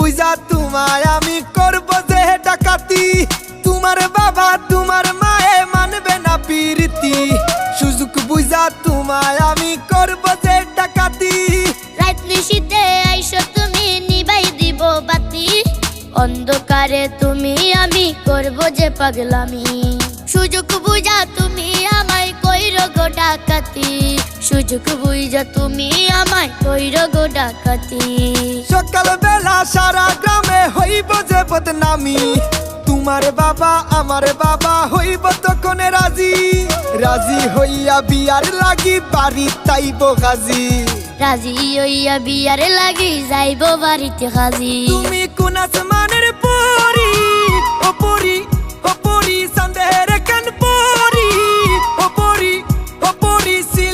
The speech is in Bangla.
বুঝা তোমায় আমি করব যে ডাকাতি তোমার বাবা তোমার মায়ে মানবে না প্রীতি সুযোগ বুঝা তোমায় আমি করব যে ডাকাতি রাত নিশীথে আইসো তুমি নিবাই দিব বাতি অন্ধকারে তুমি আমি করব যে পাগলামি সুযোগ বুঝা তুমি আমায় কইরো গো ডাকাতি সুযোগ বুঝা তুমি আমায় কইরো গো ডাকাতি সকাল বেলা সারা গ্রামে হইব যে বদনামি তোমার বাবা আমার বাবা হইব তখন রাজি রাজি হইয়া বিয়ার লাগি বাড়ি তাইব গাজি রাজি হইয়া বিয়ার লাগি যাইব বাড়িতে হাজি তুমি কোন আসমানের পরি ও পরি